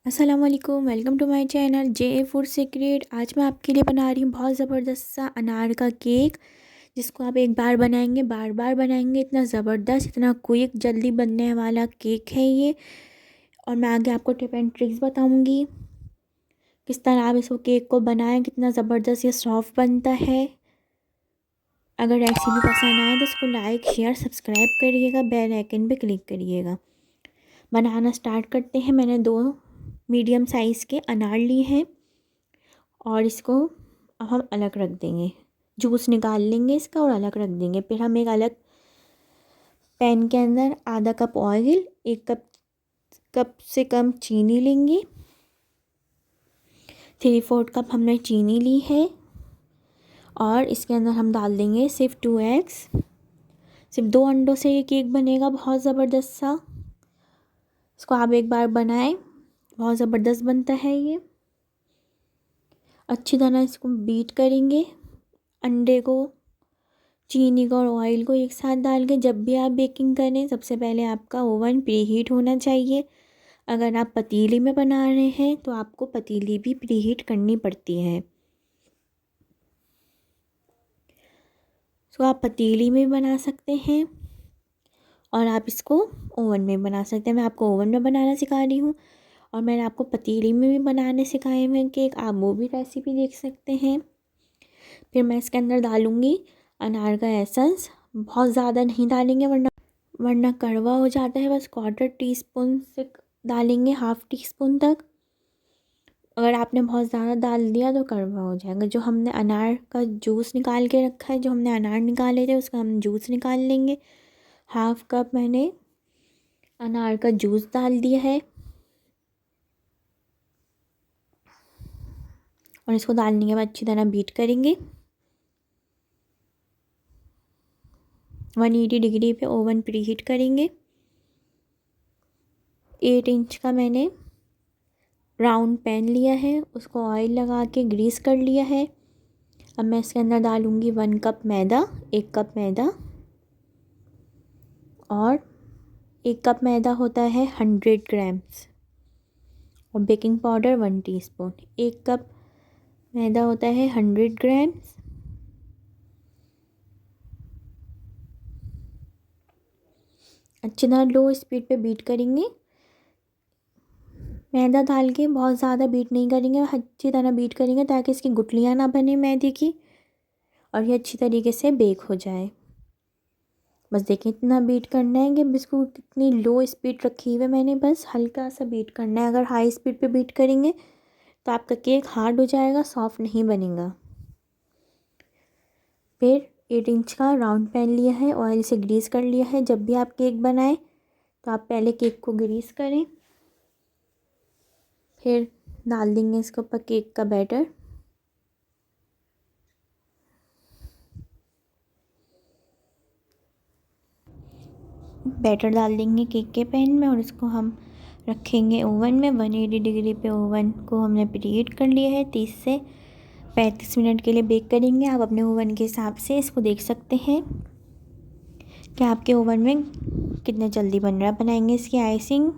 अस्सलाम वालेकुम, welcome to my channel J A food secret. आज मैं आपके लिए बना रही हूँ बहुत ज़बरदस्त सा अनार का केक, जिसको आप एक बार बनाएंगे बार बार बनाएंगे। इतना ज़बरदस्त, इतना क्विक, जल्दी बनने वाला केक है ये। और मैं आगे आपको टिप एंड ट्रिक्स बताऊँगी किस तरह आप इसको केक को बनाएं, कितना ज़बरदस्त ये सॉफ्ट बनता है। अगर रेसिपी पसंद आए तो इसको लाइक शेयर सब्सक्राइब करिएगा, बेल आइकन पे क्लिक करिएगा। बनाना स्टार्ट करते हैं। मैंने 2 मीडियम साइज़ के अनार लिए हैं और इसको अब हम अलग रख देंगे। जूस निकाल लेंगे इसका और अलग रख देंगे। फिर हम एक अलग पैन के अंदर आधा कप ऑयल, 1 कप से कम चीनी लेंगे। 3/4 कप हमने चीनी ली है और इसके अंदर हम डाल देंगे सिर्फ 2 एग्स। सिर्फ 2 अंडों से ये केक बनेगा बहुत ज़बरदस्त सा। इसको आप एक बार बनाएं, बहुत ज़बरदस्त बनता है ये। अच्छी तरह इसको बीट करेंगे, अंडे को, चीनी को और ऑयल को एक साथ डाल के। जब भी आप बेकिंग करें सबसे पहले आपका ओवन प्री हीट होना चाहिए। अगर आप पतीली में बना रहे हैं तो आपको पतीली भी प्री हीट करनी पड़ती है। तो आप पतीली में बना सकते हैं और आप इसको ओवन में बना सकते हैं। मैं आपको ओवन में बनाना सिखा रही हूँ और मैंने आपको पतीली में भी बनाने सिखाए हुए हैं केक, आप वो भी रेसिपी देख सकते हैं। फिर मैं इसके अंदर डालूँगी अनार का एसेंस। बहुत ज़्यादा नहीं डालेंगे वरना कड़वा हो जाता है। बस 1/4 टीस्पून से डालेंगे, 1/2 टीस्पून तक। अगर आपने बहुत ज़्यादा डाल दिया तो कड़वा हो जाएगा। जो हमने अनार का जूस निकाल के रखा है, जो हमने अनार निकाले थे उसका हम जूस निकाल लेंगे। 1/2 कप मैंने अनार का जूस डाल दिया है और इसको डालने के बाद अच्छी तरह बीट करेंगे। 180 डिग्री पे ओवन प्री हीट करेंगे। 8 इंच का मैंने राउंड पैन लिया है, उसको ऑयल लगा के ग्रीस कर लिया है। अब मैं इसके अंदर डालूँगी 1 कप मैदा, 1 कप मैदा। और 1 कप मैदा होता है 100 ग्राम्स। और बेकिंग पाउडर 1 टीस्पून। 1 कप मैदा होता है 100 ग्राम्स। अच्छी तरह लो स्पीड पे बीट करेंगे। मैदा डाल के बहुत ज़्यादा बीट नहीं करेंगे, अच्छी तरह बीट करेंगे ताकि इसकी गुठलियाँ ना बने मैदे की और ये अच्छी तरीके से बेक हो जाए। बस देखिए इतना बीट करना है कि बिल्कुल कितनी लो स्पीड रखी हुई है मैंने, बस हल्का सा बीट करना है। अगर हाई स्पीड पे बीट करेंगे तो आपका केक हार्ड हो जाएगा, सॉफ्ट नहीं बनेगा। फिर 8 इंच का राउंड पैन लिया है, ऑयल से ग्रीस कर लिया है। जब भी आप केक बनाएं तो आप पहले केक को ग्रीस करें, फिर डाल देंगे इसके ऊपर केक का बैटर। बैटर डाल देंगे केक के पैन में और इसको हम रखेंगे ओवन में। 180 डिग्री पे ओवन को हमने प्रीहीट कर लिया है। 30 से 35 मिनट के लिए बेक करेंगे। आप अपने ओवन के हिसाब से इसको देख सकते हैं कि आपके ओवन में कितने जल्दी बन रहा है। बनाएंगे इसकी आइसिंग।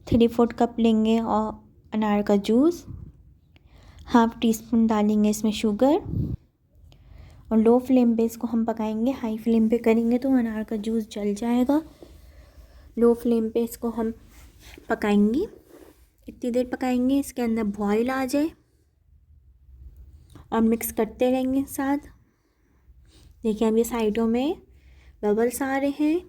3/4 कप लेंगे और अनार का जूस, 1/2 टीस्पून डालेंगे इसमें शुगर और लो फ्लेम पे इसको हम पकाएंगे। हाई फ्लेम पे करेंगे तो अनार का जूस जल जाएगा। लो फ्लेम पे इसको हम पकाएंगे। इतनी देर पकाएंगे इसके अंदर बॉईल आ जाए और मिक्स करते रहेंगे साथ। देखिए अब ये साइडों में बबल्स आ रहे हैं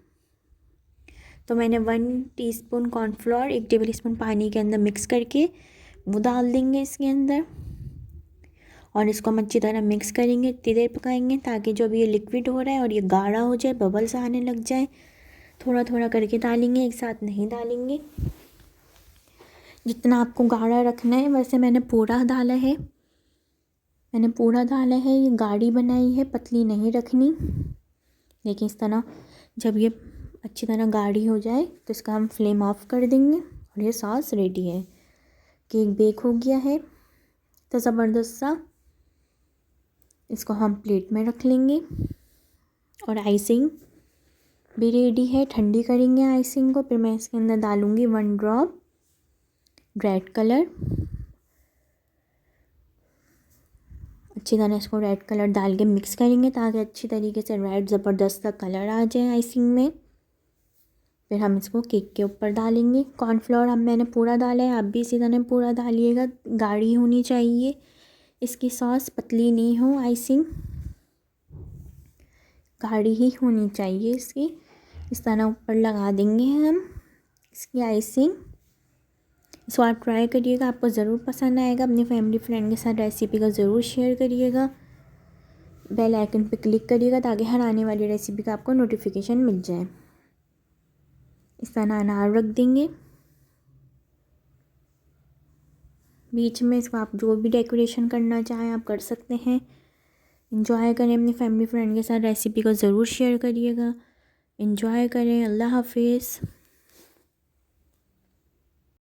तो मैंने 1 टीस्पून कॉर्नफ्लोर 1 टेबल स्पून पानी के अंदर मिक्स करके वो डाल देंगे इसके अंदर और इसको हम अच्छी तरह मिक्स करेंगे। इतनी देर पकाएंगे ताकि जो भी ये लिक्विड हो रहा है और ये गाढ़ा हो जाए, बबल्स आने लग जाए। थोड़ा थोड़ा करके डालेंगे, एक साथ नहीं डालेंगे। जितना आपको गाढ़ा रखना है, वैसे मैंने पूरा डाला है। ये गाढ़ी बनाई है, पतली नहीं रखनी। देखिए इस तरह जब ये अच्छी तरह गाढ़ी हो जाए तो इसका हम फ्लेम ऑफ कर देंगे और ये सॉस रेडी है। केक बेक हो गया है तो ज़बरदस्त सा। इसको हम प्लेट में रख लेंगे और आइसिंग भी रेडी है। ठंडी करेंगे आइसिंग को। फिर मैं इसके अंदर डालूँगी 1 ड्रॉप रेड कलर, अच्छी तरह इसको रेड कलर डाल के मिक्स करेंगे ताकि अच्छी तरीके से रेड ज़बरदस्त सा कलर आ जाए आइसिंग में। फिर हम इसको केक के ऊपर डालेंगे। कॉर्नफ्लोर मैंने पूरा डाला है, आप भी इसी तरह पूरा डालिएगा। गाढ़ी होनी चाहिए इसकी सॉस, पतली नहीं हो आइसिंग, गाढ़ी ही होनी चाहिए इसकी। इस तरह ऊपर लगा देंगे हम इसकी आइसिंग। इसको आप ट्राई करिएगा, आपको ज़रूर पसंद आएगा। अपनी फैमिली फ्रेंड के साथ रेसिपी का ज़रूर शेयर करिएगा। बेल आइकन पे क्लिक करिएगा ताकि हर आने वाली रेसिपी का आपको नोटिफिकेशन मिल जाए। इस तरह अनार रख देंगे बीच में। इसको आप जो भी डेकोरेशन करना चाहें आप कर सकते हैं। एंजॉय करें, अपनी फैमिली फ्रेंड के साथ रेसिपी को ज़रूर शेयर करिएगा। एंजॉय करें। अल्लाह हाफिज़।